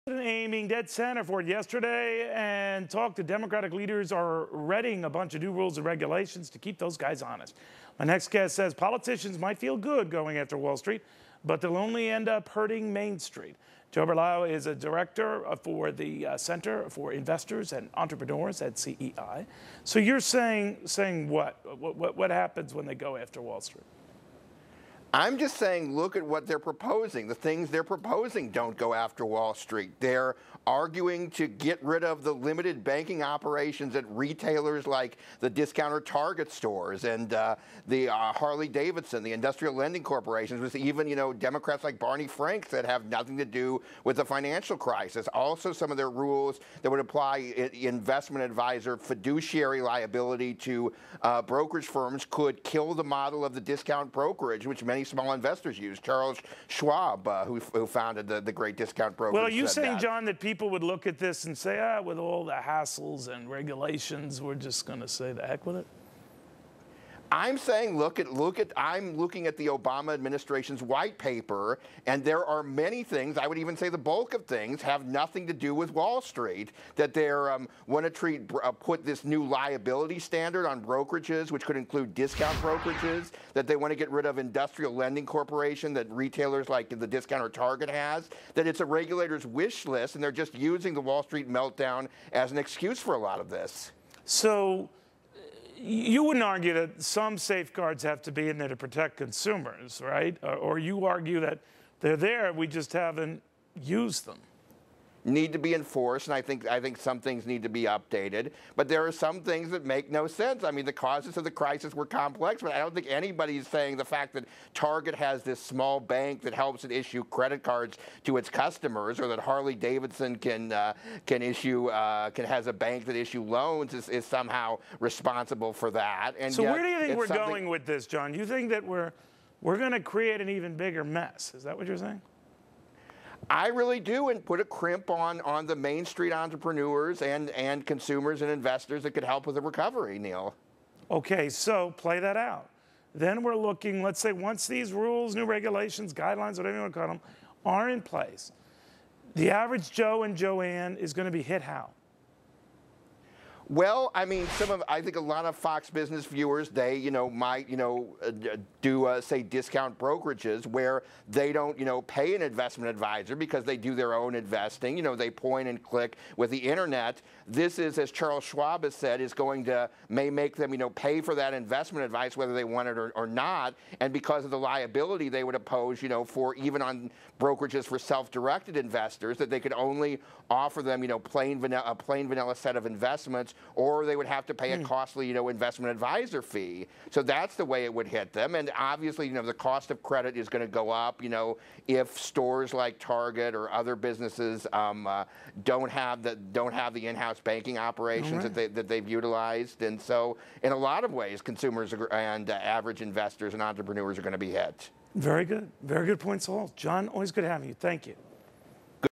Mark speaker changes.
Speaker 1: Aiming dead center for it yesterday, and talk to Democratic leaders are readying a bunch of new rules and regulations to keep those guys honest. My next guest says politicians might feel good going after Wall Street, but they'll only end up hurting Main Street. Joe Berlau is a director for the Center for Investors and Entrepreneurs at CEI. So you're saying what? What happens when they go after Wall Street?
Speaker 2: I'm just saying, look at what they're proposing. The things they're proposing don't go after Wall Street. They're arguing to get rid of the limited banking operations at retailers like the discounter Target stores and the Harley Davidson, the industrial lending corporations, with even, Democrats like Barney Frank that have nothing to do with the financial crisis. Also, some of their rules that would apply investment advisor fiduciary liability to brokerage firms could kill the model of the discount brokerage, which many small investors use. Charles Schwab, who founded the great discount brokerage.
Speaker 1: Well, are you saying, John, that people would look at this and say, with all the hassles and regulations, we're just going to say the heck with it?
Speaker 2: I'm saying, I'm looking at the Obama administration's white paper, and there are many things, I would even say the bulk of things, have nothing to do with Wall Street, that they're want to put this new liability standard on brokerages, which could include discount brokerages, that they want to get rid of industrial lending corporation that retailers like the discounter Target has, that it's a regulator's wish list, and they're just using the Wall Street meltdown as an excuse for a lot of this.
Speaker 1: So you wouldn't argue that some safeguards have to be in there to protect consumers, right? Or you argue that they're there, we just haven't used them.
Speaker 2: Need to be enforced, and I think some things need to be updated. But there are some things that make no sense. I mean, the causes of the crisis were complex, but I don't think anybody's saying the fact that Target has this small bank that helps it issue credit cards to its customers, or that Harley Davidson has a bank that issue loans is somehow responsible for that. And
Speaker 1: so where do you think we're going with this, John? You think that we're going to create an even bigger mess? Is that what you're saying?
Speaker 2: I really do, and put a crimp on the Main Street entrepreneurs and consumers and investors that could help with the recovery, Neil.
Speaker 1: Okay, so play that out. Then we're looking, let's say once these rules, new regulations, guidelines, whatever you want to call them, are in place, the average Joe and Joanne is going to be hit how?
Speaker 2: Well, I mean, I think a lot of Fox Business viewers, they, might, do, say, discount brokerages where they don't, pay an investment advisor because they do their own investing. They point and click with the internet. This is, as Charles Schwab has said, may make them, pay for that investment advice whether they want it or not. And because of the liability they would oppose, for even on brokerages for self-directed investors, that they could only offer them, a plain vanilla set of investments, or they would have to pay a costly, investment advisor fee. So that's the way it would hit them. And obviously, the cost of credit is going to go up, if stores like Target or other businesses don't have the in-house banking operations that they've utilized. And so, in a lot of ways, consumers and average investors and entrepreneurs are going to be hit.
Speaker 1: Very good. Very good points all. John, always good having you. Thank you.